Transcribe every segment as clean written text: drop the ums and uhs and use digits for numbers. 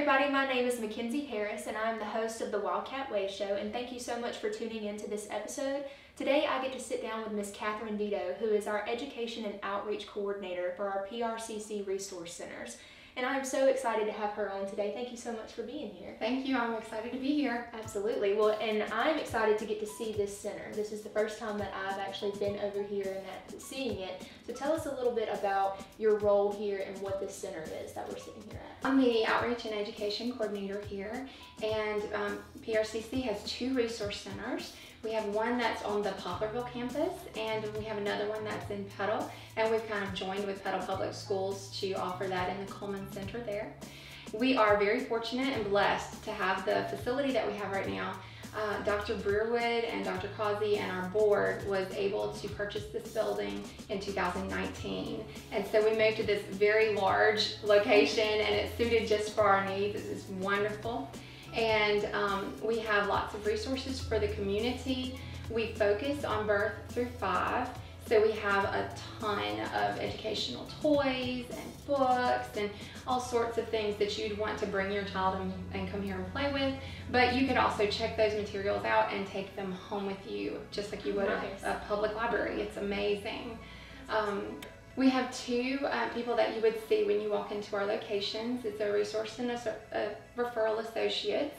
everybody, my name is McKinsy Harris and I'm the host of the Wildcat Way Show, and thank you so much for tuning into this episode. Today I get to sit down with Miss Katherine Dedeaux, who is our Education and Outreach Coordinator for our PRCC Resource Centers. And I'm so excited to have her on today. Thank you so much for being here. Thank you. I'm excited to be here. Absolutely. Well, and I'm excited to get to see this center. This is the first time that I've actually been over here and seeing it. So tell us a little bit about your role here and what this center is that we're sitting here at. I'm the Outreach and Education Coordinator here, and PRCC has two resource centers. We have one that's on the Poplarville campus, and we have another one that's in Petal, and we've kind of joined with Petal Public Schools to offer that in the Coleman Center there. We are very fortunate and blessed to have the facility that we have right now. Dr. Brewerwood and Dr. Causey and our board was able to purchase this building in 2019. And so we moved to this very large location, and it suited just for our needs. It's wonderful. And we have lots of resources for the community. We focus on birth through 5. So we have a ton of educational toys and books and all sorts of things that you'd want to bring your child and come here and play with. But you could also check those materials out and take them home with you, just like you would a public library. It's amazing. We have two people that you would see when you walk into our locations. It's a resource and a Referral Associates.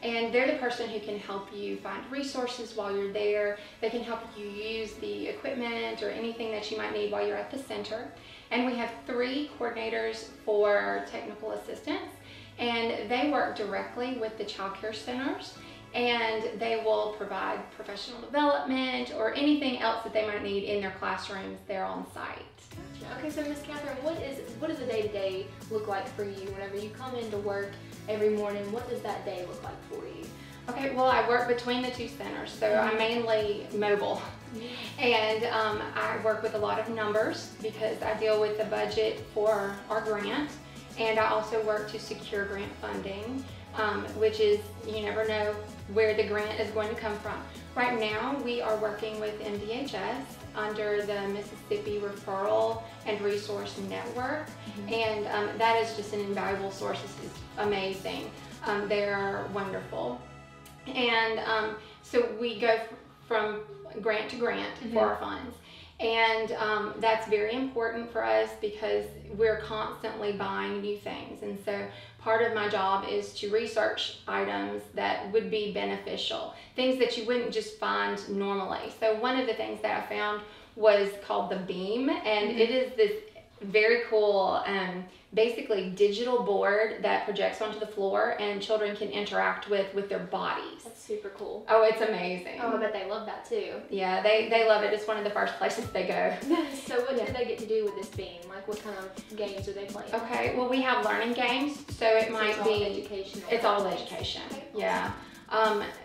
And they're the person who can help you find resources while you're there. They can help you use the equipment or anything that you might need while you're at the center. And we have 3 coordinators for technical assistance, and they work directly with the child care centers, and they will provide professional development or anything else that they might need in their classrooms there on site. Gotcha. Okay, so Miss Katherine, what does a day-to-day look like for you whenever you come into work every morning? What does that day look like for you? Okay, well, I work between the 2 centers, so I'm mainly mobile. And I work with a lot of numbers because I deal with the budget for our grant, and I also work to secure grant funding, which is, you never know where the grant is going to come from. Right now, we are working with MDHS under the Mississippi Referral and Resource Network, and that is just an invaluable source. It's amazing. They are wonderful. And so we go from grant to grant for our funds. And that's very important for us because we're constantly buying new things. And so part of my job is to research items that would be beneficial, things that you wouldn't just find normally. So one of the things that I found was called the Beam, and it is this very cool, basically digital board that projects onto the floor and children can interact with their bodies. That's super cool. Oh, it's amazing. Oh, I bet they love that too. Yeah, they love it. It's one of the first places they go. So what do they get to do with this Beam? Like what kind of games are they playing? Okay, well, we have learning games, so it might be educational. It's all education. Okay, awesome. Yeah.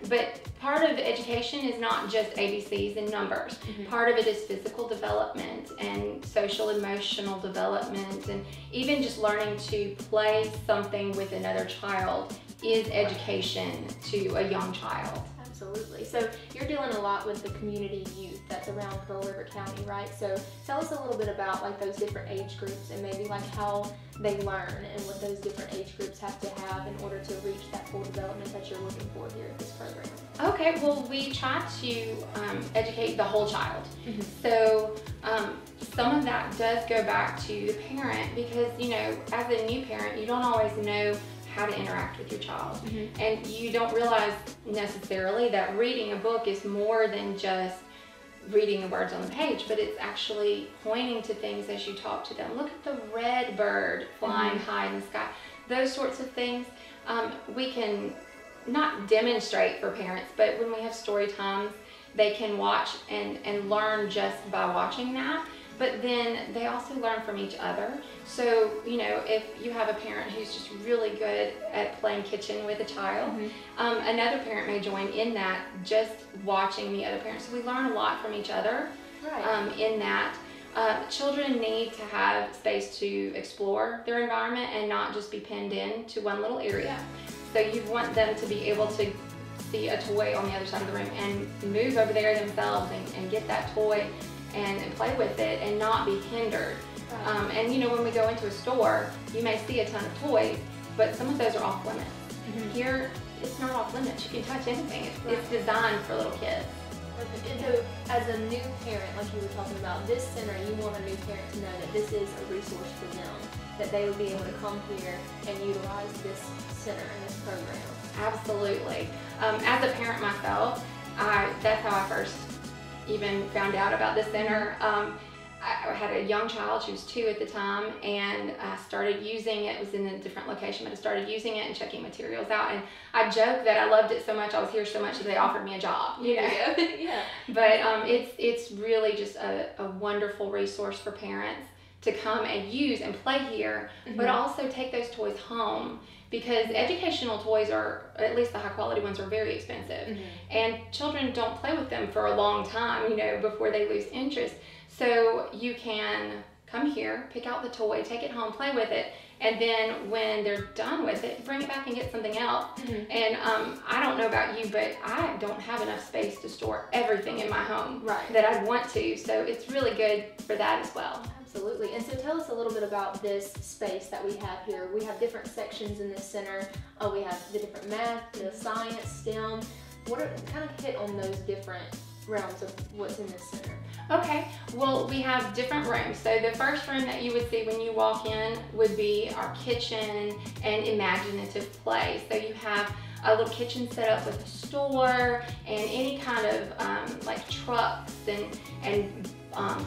But part of education is not just ABCs and numbers. Part of it is physical development and social emotional development, and even just learning to play something with another child is education to a young child. Absolutely. So you're dealing a lot with the community youth that's around Pearl River County, right? So tell us a little bit about like those different age groups and maybe like how they learn and what those different age groups have to have in order to reach that full development that you're looking for here at this program. Okay, well, we try to educate the whole child. So some of that does go back to the parent because, you know, as a new parent, you don't always know how to interact with your child. And you don't realize necessarily that reading a book is more than just reading the words on the page, but it's actually pointing to things as you talk to them. Look at the red bird flying high in the sky. Those sorts of things we can not demonstrate for parents, but when we have story times, they can watch and learn just by watching that. But then they also learn from each other. So, you know, if you have a parent who's just really good at playing kitchen with a child, another parent may join in that, just watching the other parents. So we learn a lot from each other in that. Children need to have space to explore their environment and not just be pinned in to one little area. So you want them to be able to see a toy on the other side of the room and move over there themselves and get that toy and play with it and not be hindered. And you know, when we go into a store, you may see a ton of toys, but some of those are off limits. Here, it's not off limits. You can touch anything. It's designed for little kids. Perfect. And so, as a new parent, like you were talking about, this center, you want a new parent to know that this is a resource for them, that they would be able to come here and utilize this center and this program. Absolutely. As a parent myself, that's how I first even found out about the center. I had a young child, she was 2 at the time, and I started using it. It was in a different location, but I started using it and checking materials out. And I joked that I loved it so much, I was here so much that they offered me a job, you know. Yeah. But it's really just a wonderful resource for parents to come and use and play here, but also take those toys home, because educational toys are, at least the high quality ones, are very expensive. And children don't play with them for a long time, you know, before they lose interest. So you can come here, pick out the toy, take it home, play with it, and then when they're done with it, bring it back and get something else. And I don't know about you, but I don't have enough space to store everything in my home that I'd want to. So it's really good for that as well. Absolutely. And so tell us a little bit about this space that we have here. We have different sections in this center. We have the different math, the science, STEM. Kind of hit on those different realms of what's in this center? Okay, well, we have different rooms. So the first room that you would see when you walk in would be our kitchen and imaginative play. So you have a little kitchen set up with a store and any kind of like trucks and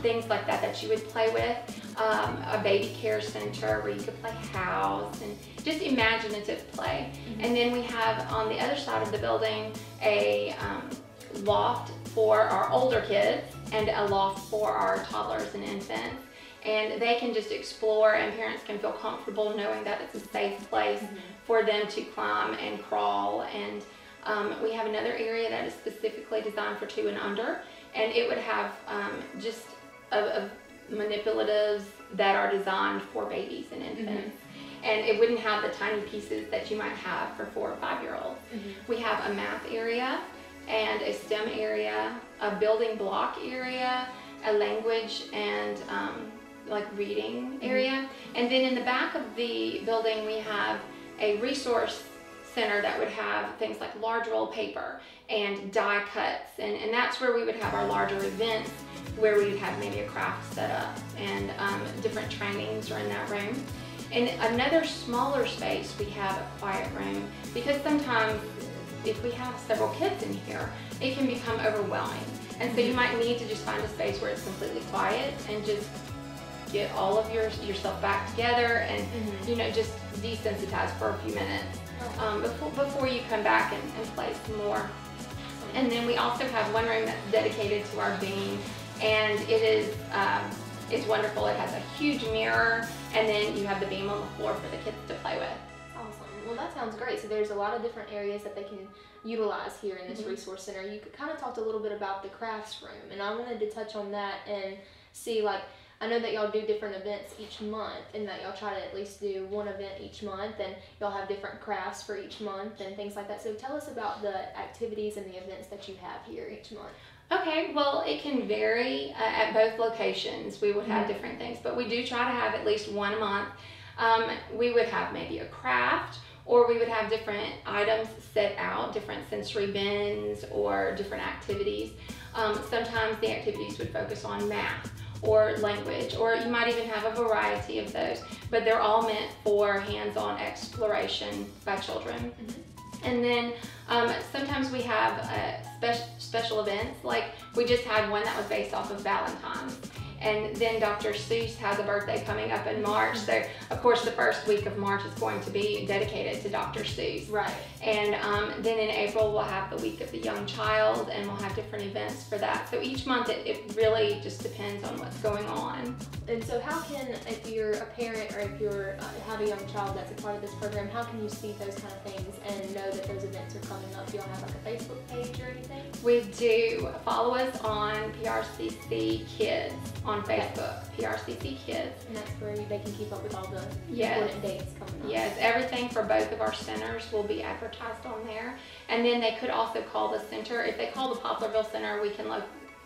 things like that you would play with. A baby care center where you could play house and just imaginative play. And then we have on the other side of the building a loft for our older kids and a loft for our toddlers and infants. And they can just explore, and parents can feel comfortable knowing that it's a safe place for them to climb and crawl. And we have another area that is specifically designed for 2 and under, and it would have just manipulatives that are designed for babies and infants. And it wouldn't have the tiny pieces that you might have for 4 or 5-year-olds. We have a math area and a STEM area, a building block area, a language and like reading area. And then in the back of the building we have a resource center that would have things like large roll paper and die cuts, and that's where we would have our larger events where we would have maybe a craft set up, and different trainings are in that room. In another smaller space we have a quiet room, because sometimes if we have several kids in here it can become overwhelming, and so you might need to just find a space where it's completely quiet and just get all of yourself back together and you know, just desensitize for a few minutes before you come back and play some more. And then we also have one room that's dedicated to our bean, and it is it's wonderful. It has a huge mirror, and then you have the beam on the floor for the kids to play with. Awesome. Well, that sounds great. So there's a lot of different areas that they can utilize here in this resource center. You kind of talked a little bit about the crafts room, and I wanted to touch on that and see, like, I know that y'all do different events each month, and that y'all try to at least do one event each month, and y'all have different crafts for each month and things like that. So tell us about the activities and the events that you have here each month. Okay, well, it can vary at both locations. We would have different things, but we do try to have at least one a month. We would have maybe a craft, or we would have different items set out, different sensory bins or different activities. Sometimes the activities would focus on math or language, or you might even have a variety of those, but they're all meant for hands-on exploration by children. And then sometimes we have special events, like we just had one that was based off of Valentine's. And then Dr. Seuss has a birthday coming up in March, so of course the first week of March is going to be dedicated to Dr. Seuss. Right. And then in April we'll have the week of the young child, and we'll have different events for that. So each month it really just depends on what's going on. And so how can, if you're a parent or if you're have a young child that's a part of this program, how can you see those kind of things and know that those events are coming up? Do y'all have like a Facebook page or anything? We do. Follow us on PRCC Kids on Facebook, PRCC Kids. And that's where they can keep up with all the important dates coming up. Yes, everything for both of our centers will be advertised on there. And then they could also call the center. If they call the Poplarville Center, we can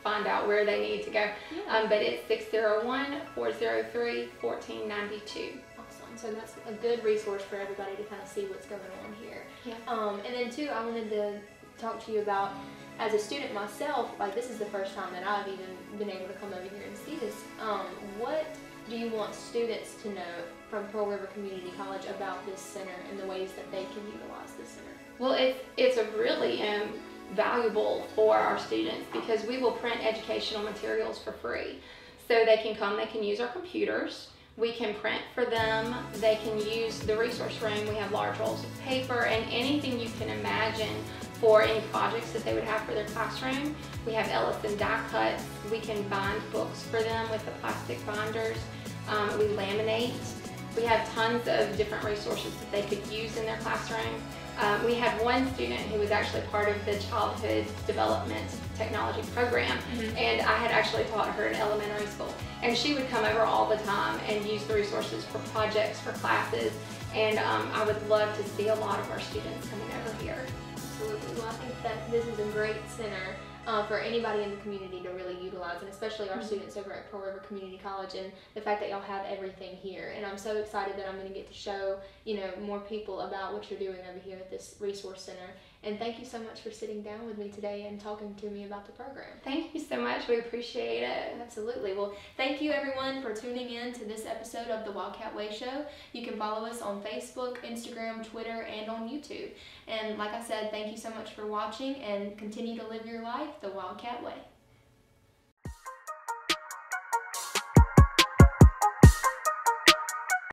find out where they need to go. But it's 601-403-1492. Awesome. So that's a good resource for everybody to kind of see what's going on here. Yeah. And then too, I wanted to talk to you about, as a student myself, like this is the first time that I've even been able to come over here and see this. What do you want students to know from Pearl River Community College about this center and the ways that they can utilize this center? Well, it's a really valuable for our students because we will print educational materials for free. So they can come, they can use our computers, we can print for them, they can use the resource room, we have large rolls of paper and anything you can imagine for any projects that they would have for their classroom. We have Ellison die cuts, we can bind books for them with the plastic binders, we laminate. We have tons of different resources that they could use in their classroom. We had one student who was actually part of the Childhood Development Technology program, and I had actually taught her in elementary school. And she would come over all the time and use the resources for projects, for classes, and I would love to see a lot of our students coming over here. Absolutely. Well, I think that this is a great center for anybody in the community to really utilize, and especially our students over at Pearl River Community College, and the fact that y'all have everything here. And I'm so excited that I'm going to get to show, more people about what you're doing over here at this resource center. And thank you so much for sitting down with me today and talking to me about the program. Thank you so much. We appreciate it. Absolutely. Well, thank you everyone for tuning in to this episode of the Wildcat Way Show. You can follow us on Facebook, Instagram, Twitter, and on YouTube. And like I said, thank you so much for watching, and continue to live your life the Wildcat Way.